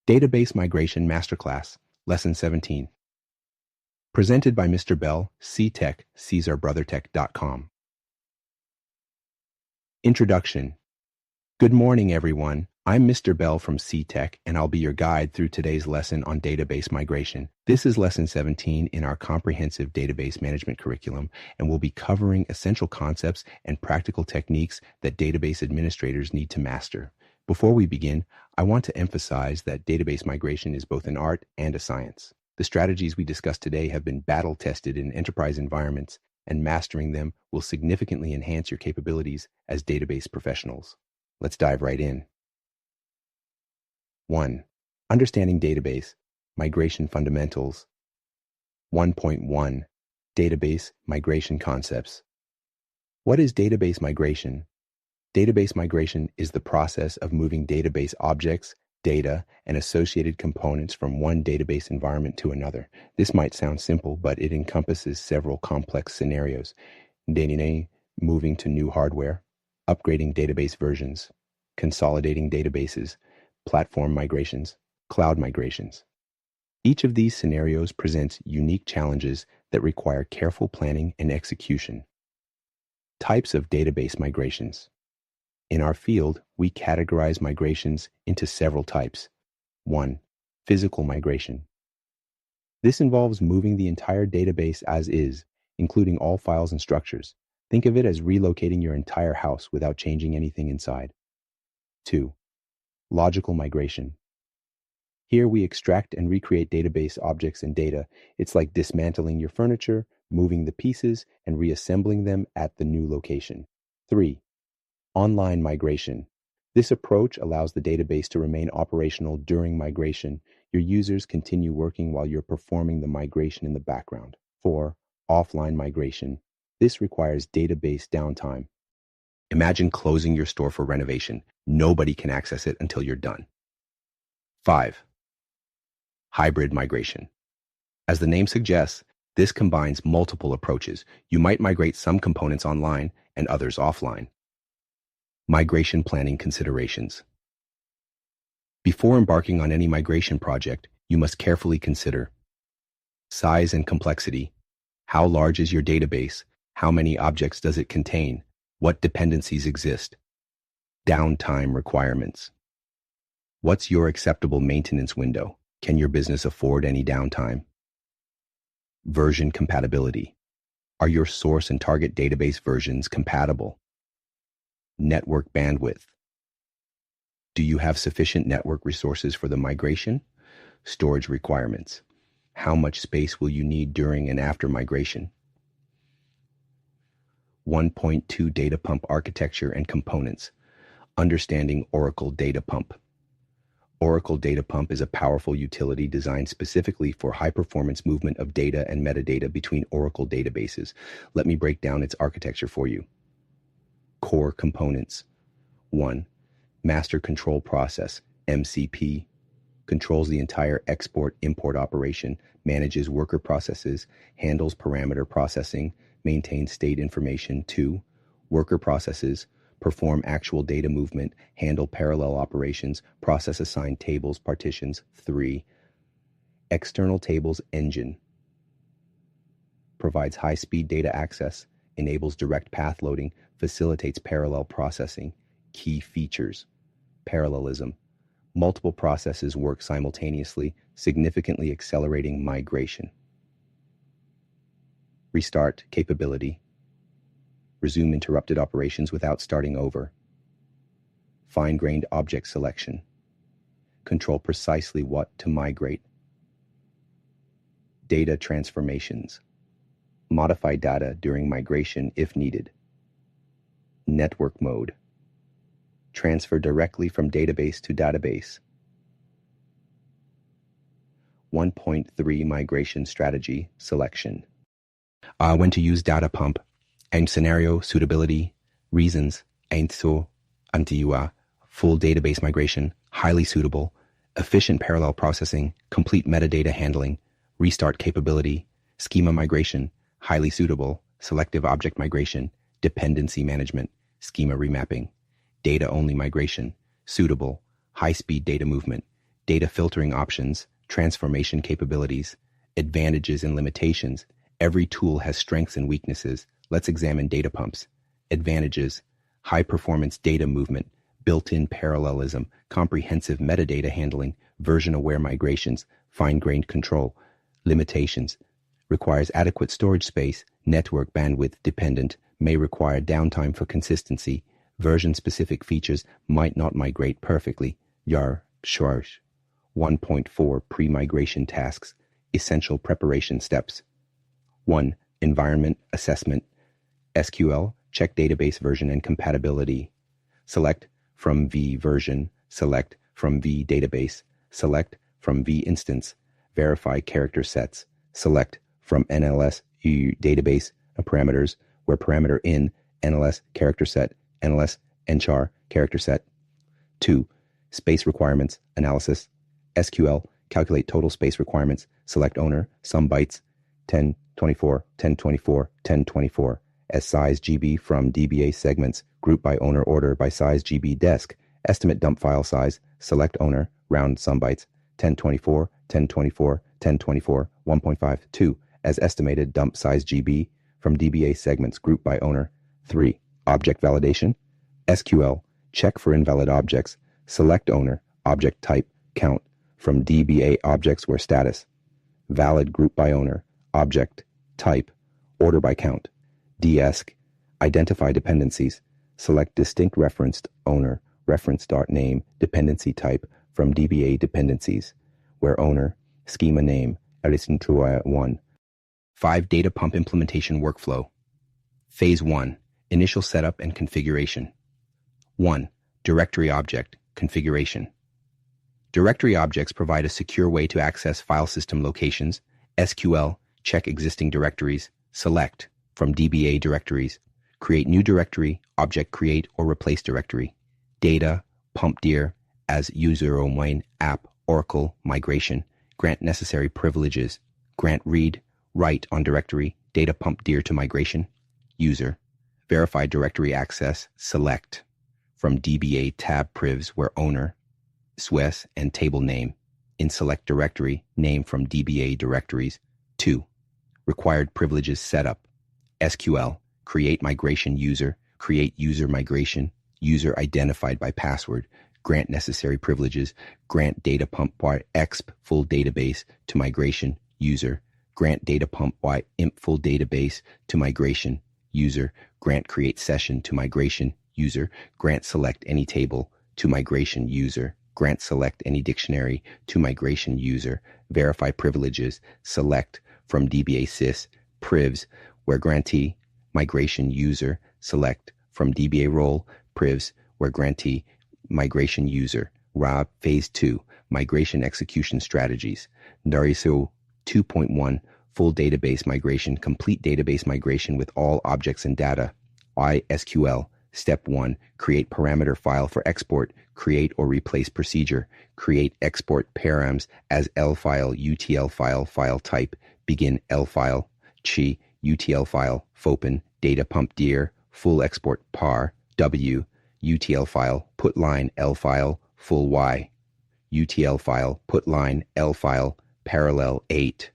Database Migration Masterclass, Lesson 17. Presented by Mr. Bell, Ctech, CaesarBrotherTech.com. Introduction. Good morning, everyone. I'm Mr. Bell from Ctech, and I'll be your guide through today's lesson on database migration. This is Lesson 17 in our comprehensive database management curriculum, and we'll be covering essential concepts and practical techniques that database administrators need to master. Before we begin, I want to emphasize that database migration is both an art and a science. The strategies we discuss today have been battle-tested in enterprise environments, and mastering them will significantly enhance your capabilities as database professionals. Let's dive right in. 1. Understanding database migration fundamentals. 1.1. Database migration concepts. What is database migration? Database migration is the process of moving database objects, data, and associated components from one database environment to another. This might sound simple, but it encompasses several complex scenarios. Moving to new hardware, upgrading database versions, consolidating databases, platform migrations, cloud migrations. Each of these scenarios presents unique challenges that require careful planning and execution. Types of database migrations. In our field, we categorize migrations into several types. 1. Physical migration. This involves moving the entire database as is, including all files and structures. Think of it as relocating your entire house without changing anything inside. 2. Logical migration. Here we extract and recreate database objects and data. It's like dismantling your furniture, moving the pieces, and reassembling them at the new location. 3. Online migration. This approach allows the database to remain operational during migration. Your users continue working while you're performing the migration in the background. 4. Offline migration. This requires database downtime. Imagine closing your store for renovation. Nobody can access it until you're done. 5. Hybrid migration. As the name suggests, this combines multiple approaches. You might migrate some components online and others offline. Migration planning considerations. Before embarking on any migration project, you must carefully consider size and complexity. How large is your database? How many objects does it contain? What dependencies exist? Downtime requirements. What's your acceptable maintenance window? Can your business afford any downtime? Version compatibility. Are your source and target database versions compatible? Network bandwidth. Do you have sufficient network resources for the migration? Storage requirements. How much space will you need during and after migration? 1.2 Data Pump Architecture and Components. Understanding Oracle Data Pump. Oracle Data Pump is a powerful utility designed specifically for high-performance movement of data and metadata between Oracle databases. Let me break down its architecture for you. Core components. 1. Master Control Process, MCP. Controls the entire export-import operation, manages worker processes, handles parameter processing, maintains state information. 2. Worker processes, perform actual data movement, handle parallel operations, process assigned tables, partitions. 3. External Tables Engine. Provides high-speed data access, enables direct path loading, facilitates parallel processing. Key features. Parallelism. Multiple processes work simultaneously, significantly accelerating migration. Restart capability. Resume interrupted operations without starting over. Fine-grained object selection. Control precisely what to migrate. Data transformations. Modify data during migration if needed. Network mode. Transfer directly from database to database. 1.3 Migration Strategy Selection. When to use data pump and scenario suitability, reasons, full database migration, highly suitable, efficient parallel processing, complete metadata handling, restart capability, schema migration, highly suitable, selective object migration, dependency management, schema remapping, data-only migration, suitable, high-speed data movement, data filtering options, transformation capabilities, advantages and limitations. Every tool has strengths and weaknesses. Let's examine data pumps. Advantages: high-performance data movement, built-in parallelism, comprehensive metadata handling, version-aware migrations, fine-grained control. Limitations: requires adequate storage space, network bandwidth dependent, may require downtime for consistency, version-specific features might not migrate perfectly. Yar Schwarz 1.4 Pre-migration tasks, essential preparation steps. 1. Environment assessment. SQL, check database version and compatibility. Select from V version, select from V database, select from V instance, verify character sets, select from NLS database parameters, where parameter in NLS character set, NLS nchar character set. 2. Space requirements analysis. SQL, calculate total space requirements, select owner, some bytes, 1024, 1024, 1024, as size GB from DBA segments, group by owner order by size GB desk, estimate dump file size, select owner, round some bytes, 1024, 1024, 1024, 1.5, 2, as estimated dump size GB from DBA segments, group by owner. 3. Object validation. SQL, check for invalid objects, select owner, object type, count, from DBA objects where status. Valid group by owner, object, type, order by count. DESC, identify dependencies, select distinct referenced owner, reference.name, dependency type from DBA dependencies, where owner, schema name, Arisintrua 1. 5. Data pump implementation workflow. Phase 1. Initial setup and configuration. 1. Directory object configuration. Directory objects provide a secure way to access file system locations. SQL, check existing directories, select from DBA directories, create new directory, object create or replace directory. Data, pump dir, as user domain, app, Oracle, migration, grant necessary privileges, grant read, write on directory, data pump dir to migration. User, verify directory access, select from DBA tab privs where owner, SWES and table name, in select directory, name from DBA directories. 2. Required privileges setup. SQL, create migration user, create user migration, user identified by password, grant necessary privileges, grant data pump by exp full database to migration user, grant data pump by imp full database to migration user, grant create session to migration user, grant select any table to migration user, grant select any dictionary to migration user, verify privileges, select from DBA sys, privs, where grantee, migration user, select from DBA role, privs, where grantee, migration user. RAB Phase 2, migration execution strategies. Dariso 2.1, full database migration, complete database migration with all objects and data. ISQL. Step 1, create parameter file for export, create or replace procedure, create export params as L file, UTL file, file type, begin L file, chi, UTL file, fopen, data pump dir, full export par, W, UTL file, put line L file, full Y, UTL file, put line L file, parallel 8,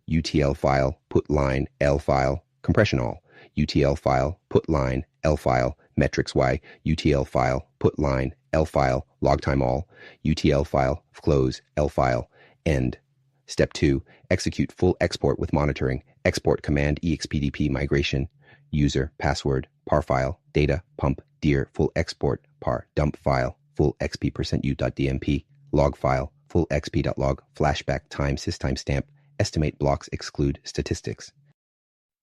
UTL file, put line L file, compression all, UTL file, put line L file, metrics Y, UTL file, put line, L file, log time all, UTL file, close, L file, end. Step 2, execute full export with monitoring, export command expdp migration, user, password, par file, data, pump, dir, full export, par, dump file, full xp%u.dmp, log file, full xp.log, flashback time, systimestamp, estimate blocks, exclude statistics.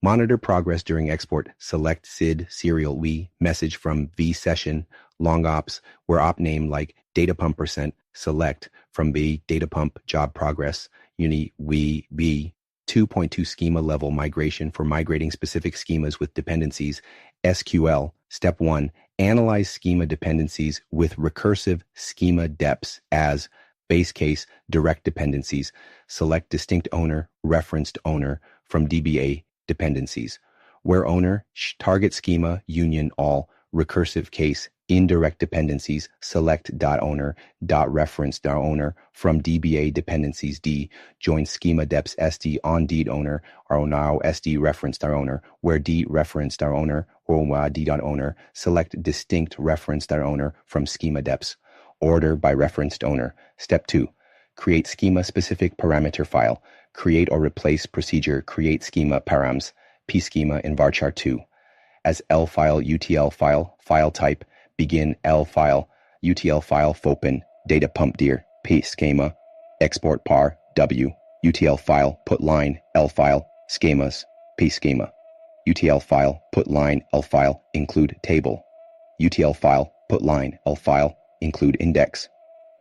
Monitor progress during export. Select SID, serial we, message from V session, long ops, where op name like data pump %, select from B, data pump, job progress, uni, we, B, 2.2 schema level migration for migrating specific schemas with dependencies. SQL, step 1, analyze schema dependencies with recursive schema depths as base case, direct dependencies. Select distinct owner, referenced owner from DBA dependencies, where owner, target schema, union, all, recursive case, indirect dependencies, select.owner.reference.owner from DBA dependencies D, join schema deps SD on D owner, or now SD reference.owner, where D reference.owner, or D.owner, select distinct reference.owner from schema deps. Order by referenced owner. Step 2. Create schema-specific parameter file. Create or replace procedure create schema params, pschema in varchar 2. As L file, UTL file type, begin L file, UTL file, fopen, data pump dir, p schema, export par, W, UTL file, put line, L file, schemas, p schema, UTL file, put line, L file, include table, UTL file, put line, L file, include index,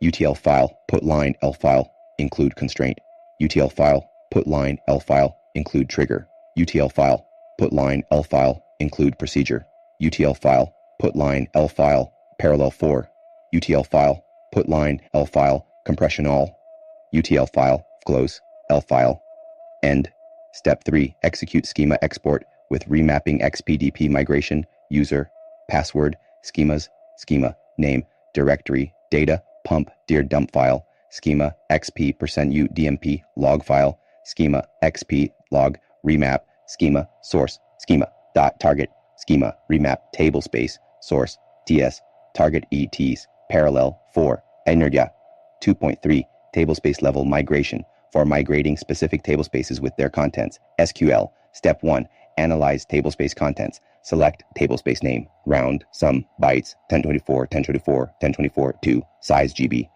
UTL file, put line, L file, include constraint, UTL file, put line, L file, include trigger, UTL file, put line, L file, include procedure, UTL file, put line, L file, parallel for, UTL file, put line, L file, compression all, UTL file, close, L file, end. Step 3, execute schema export with remapping XPDP migration, user, password, schemas, schema, name, directory, data, pump, dir dump file, schema, xp%u dmp, log file, schema, xp, log, remap, schema, source, schema, dot target, schema, remap, table space, source, ts, target ets, parallel, for, energia. 2.3, tablespace level migration, for migrating specific tablespaces with their contents, SQL. Step 1, analyze tablespace contents. Select tablespace name, round, sum, bytes, 1024, 1024, 1024, 2, size GB.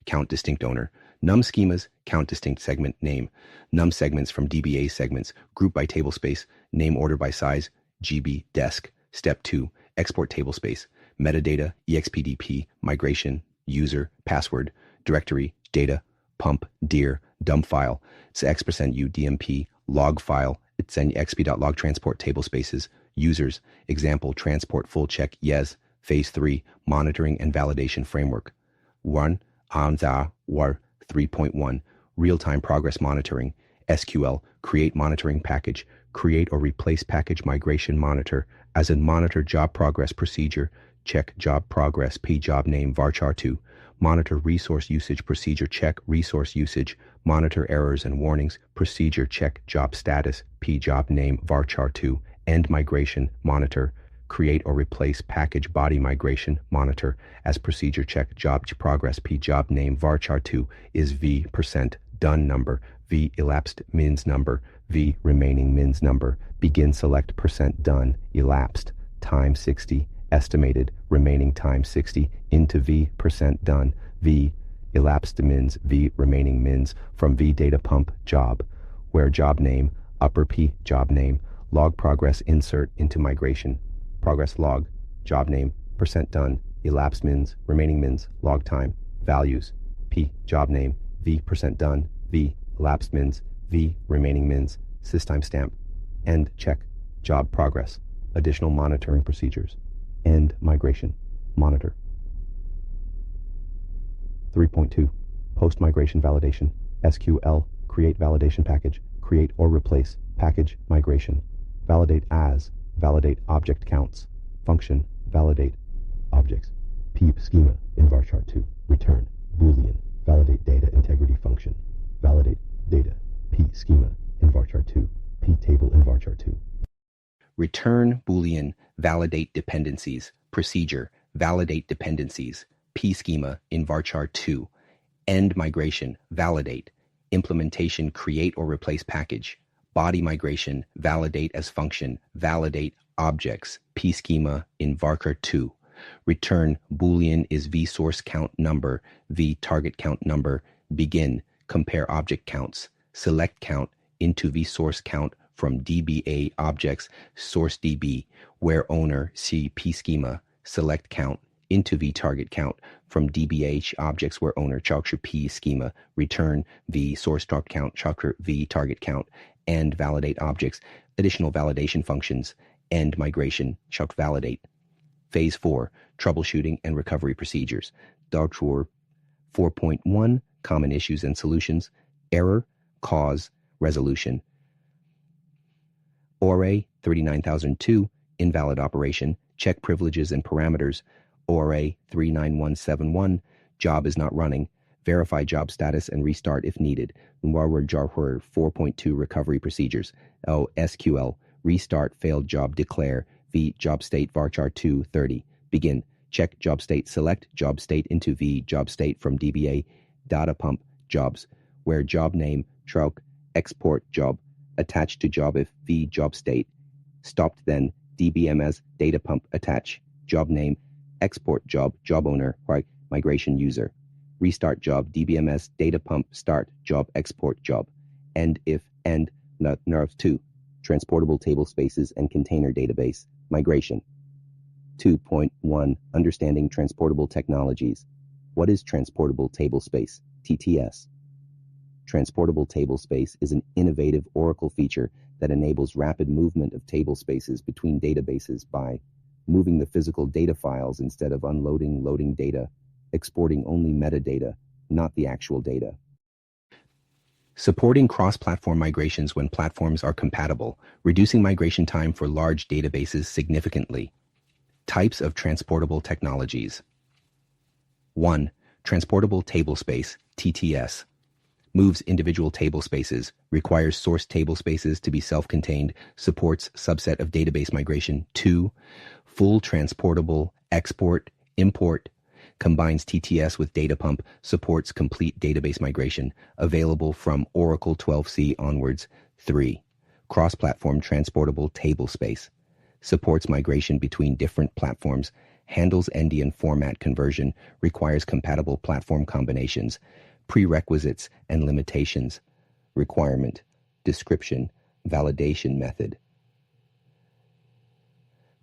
Count distinct owner. Num schemas, count distinct segment name. Num segments from DBA segments, group by tablespace, name order by size, GB, desk. Step 2, export tablespace. Metadata, EXPDP, migration, user, password, directory, data, pump, dir, dump file, it's x%u DMP, log file, it's an xp.log transport tablespaces, users, example, transport full check, yes, phase 3, monitoring and validation framework. 1, ANZA, WAR 3.1, real-time progress monitoring, SQL, create monitoring package, create or replace package migration monitor, as in monitor job progress procedure, check job progress, p job name, varchar 2, monitor resource usage procedure, check resource usage, monitor errors and warnings, procedure, check job status, p job name, varchar 2, end migration, monitor, create or replace package body migration, monitor, as procedure, check job progress, p job name, varchar 2, is v% done number, v elapsed mins number, v remaining mins number, begin select % done, elapsed, time 60, estimated remaining time 60 into v% done, v elapsed mins, v remaining mins from v data pump job, where job name, upper p job name, log progress insert into migration, progress log, job name, % done, elapsed mins, remaining mins, log time, values, p job name, v% done, v elapsed mins, v remaining mins, systime stamp, end check, job progress, additional monitoring procedures, end migration, monitor. 3.2, post-migration validation, SQL, create validation package, create or replace package migration, validate as, validate object counts, function, validate objects, p schema in varchar 2, return, boolean, validate data integrity function, validate data, p schema in varchar 2, p table in varchar 2. Return boolean, validate dependencies, procedure, validate dependencies, p schema in varchar 2, end migration, validate, implementation, create or replace package, body migration, validate as function, validate objects, p schema in varchar 2, return boolean is v source count number, v target count number, begin, compare object counts, select count into v source count from DBA objects, source DB, where owner, see p schema, select count into v target count from DBH objects where owner, chakra p schema, return v source target count, chakra v target count, and validate objects, additional validation functions, end migration, chak validate. Phase 4, troubleshooting and recovery procedures. Dartur 4.1, common issues and solutions, error, cause, resolution. ORA 39002, invalid operation, check privileges and parameters, ORA 39171, job is not running, verify job status and restart if needed. 4.2 recovery procedures. SQL, restart failed job declare, v job state varchar 230. Begin, check job state, select job state into v job state from DBA, data pump, jobs, where job name, trouk, export job, attached to job if v job state, stopped then, DBMS, data pump, attach, job name, export job, job owner, right, migration user, restart job, DBMS, data pump, start, job, export job, end if, end, nerve 2, transportable table spaces and container database, migration. 2.1 Understanding transportable technologies. What is transportable table space, TTS? Transportable table space is an innovative Oracle feature that enables rapid movement of table spaces between databases by moving the physical data files instead of loading data, exporting only metadata, not the actual data. Supporting cross-platform migrations when platforms are compatible, reducing migration time for large databases significantly. Types of transportable technologies. 1. Transportable table space, TTS. Moves individual table spaces, requires source table spaces to be self-contained, supports subset of database migration. 2. Full transportable export, import, combines TTS with data pump, supports complete database migration, available from Oracle 12c onwards. 3. Cross-platform transportable table space, supports migration between different platforms, handles endian format conversion, requires compatible platform combinations, prerequisites and limitations, requirement, description, validation method,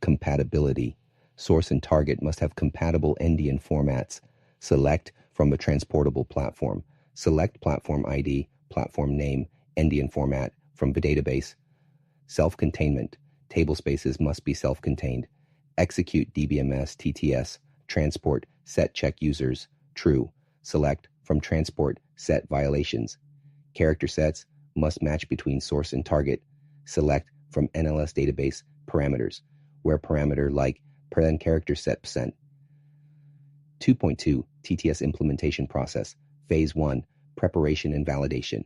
compatibility. Source and target must have compatible endian formats. Select from a transportable platform. Select platform ID, platform name, endian format from the database. Self-containment. Table spaces must be self-contained. Execute DBMS TTS. Transport. Set check users. True. Select from transport. Set violations. Character sets must match between source and target. Select from NLS database parameters, where parameter like parent character set %. 2.2 TTS implementation process. Phase 1. Preparation and validation.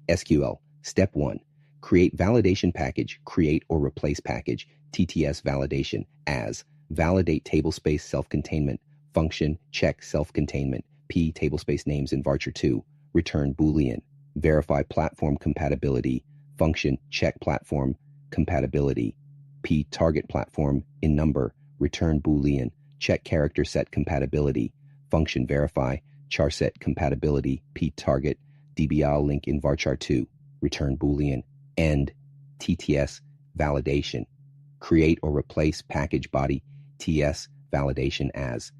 SQL. Step 1. Create validation package, create or replace package, TTS validation as validate tablespace self-containment, function check self-containment, P tablespace names in varchar 2, return Boolean, verify platform compatibility, function check platform compatibility, P target platform in number, return Boolean, check character set compatibility, function verify, char set compatibility, P target, DBL link in varchar 2, return Boolean, end, TTS validation, create or replace package body, TS validation as.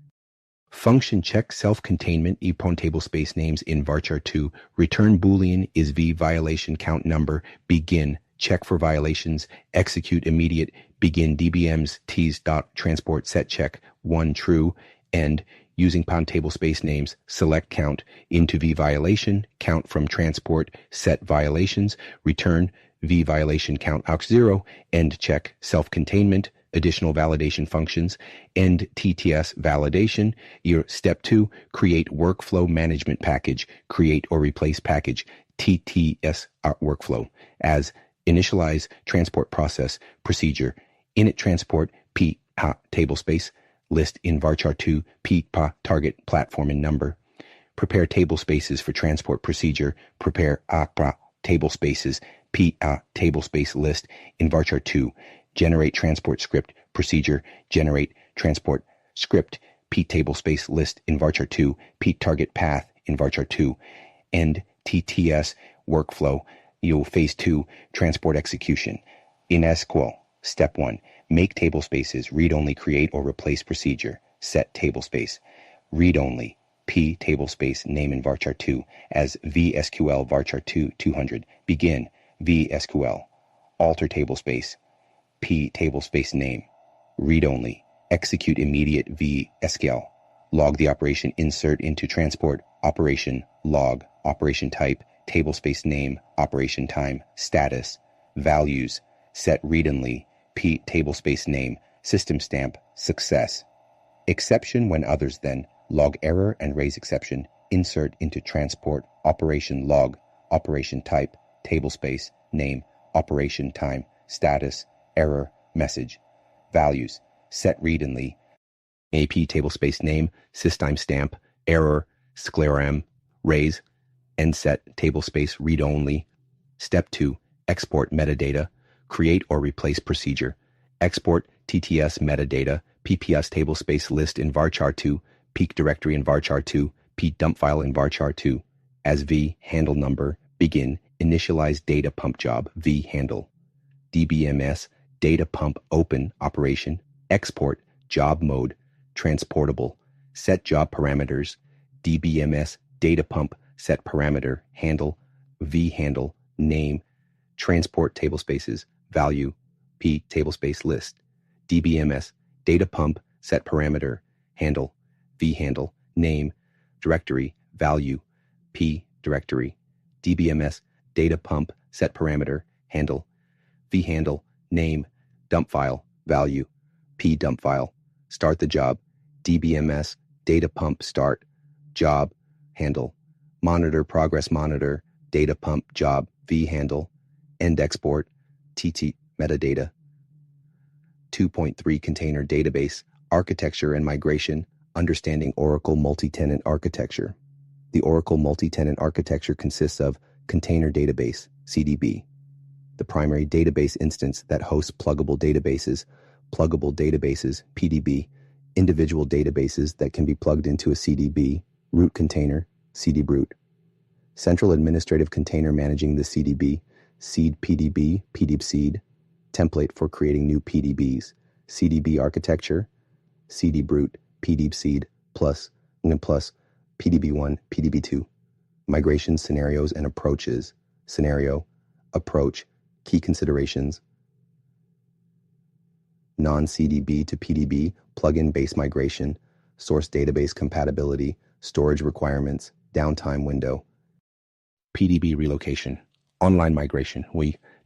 Function check self-containment EPON tablespace names in varchar 2, return Boolean is v violation count number, begin, check for violations, execute immediate, begin DBMs T's dot transport set check 1 true, end, using PON tablespace names, select count into v violation, count from transport, set violations, return v violation count aux 0, end check self-containment, additional validation functions, end TTS validation. Step 2, create workflow management package, create or replace package, TTS workflow as initialize transport process procedure, init transport P tablespace, list in varchar 2 P target platform and number, prepare table spaces for transport procedure, prepare table spaces P tablespace list in varchar 2, generate transport script procedure, generate transport script P tablespace list in varchar 2, P target path in varchar 2, end TTS workflow, phase 2 transport execution. In SQL, step 1, make table spaces read-only create or replace procedure, set table space, read-only P tablespace name in varchar 2 as VSQL varchar 2 200, begin VSQL, alter tablespace, P tablespace name, read-only, execute immediate VSQL, log the operation insert into transport, operation, log, operation type, tablespace name, operation time, status, values, set read-only, P tablespace name, system stamp, Success. Exception when others then. Log error and raise exception. Insert into transport. Operation log. Operation type. Tablespace. Name. Operation time. Status. Error. Message. Values. Set read-only. AP tablespace name. Systime stamp. Error. Scleram. Raise. Endset tablespace read-only. Step 2. Export metadata. Create or replace procedure. Export TTS metadata. PPS tablespace list in varchar2. Peak directory in varchar2. P dump file in varchar2. As v handle number. Begin. Initialize data pump job. V handle. DBMS data pump open operation. Export job mode. Transportable. Set job parameters. DBMS data pump set parameter handle. V handle name. Transport tablespaces value. P tablespace list. DBMS data pump set parameter handle. V handle name. Directory value. P directory. DBMS data pump set parameter handle. V handle name. Dump file value. P dump file. Start the job. DBMS data pump start. Job handle. Monitor progress monitor. Data pump job. V handle. End export. TT metadata. 2.3 Container Database, Architecture and Migration, Understanding Oracle Multi-Tenant Architecture. The Oracle Multi-Tenant Architecture consists of Container Database, CDB, the primary database instance that hosts pluggable databases, PDB, individual databases that can be plugged into a CDB, root container, CDB-root, central administrative container managing the CDB, seed PDB, PDB-seed, template for creating new PDBs, CDB architecture, CDB-root, PDB-seed, plus PDB1, PDB2. Migration scenarios and approaches. Scenario, approach, key considerations. Non-CDB to PDB, plugin-based migration, source database compatibility, storage requirements, downtime window. PDB relocation, online migration,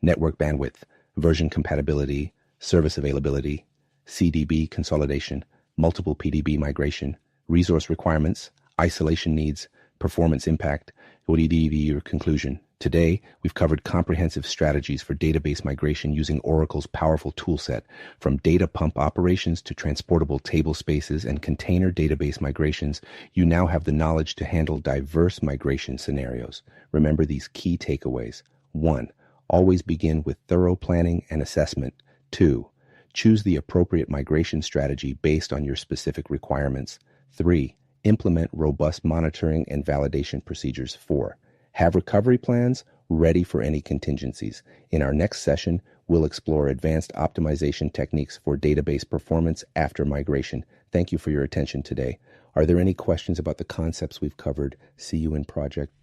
network bandwidth, version compatibility, service availability, CDB consolidation, multiple PDB migration, resource requirements, isolation needs, performance impact, conclusion. Today, we've covered comprehensive strategies for database migration using Oracle's powerful toolset, from data pump operations to transportable table spaces and container database migrations. You now have the knowledge to handle diverse migration scenarios. Remember these key takeaways. 1. Always begin with thorough planning and assessment. 2. Choose the appropriate migration strategy based on your specific requirements. 3. Implement robust monitoring and validation procedures. 4. Have recovery plans ready for any contingencies. In our next session, we'll explore advanced optimization techniques for database performance after migration. Thank you for your attention today. Are there any questions about the concepts we've covered? See you in Project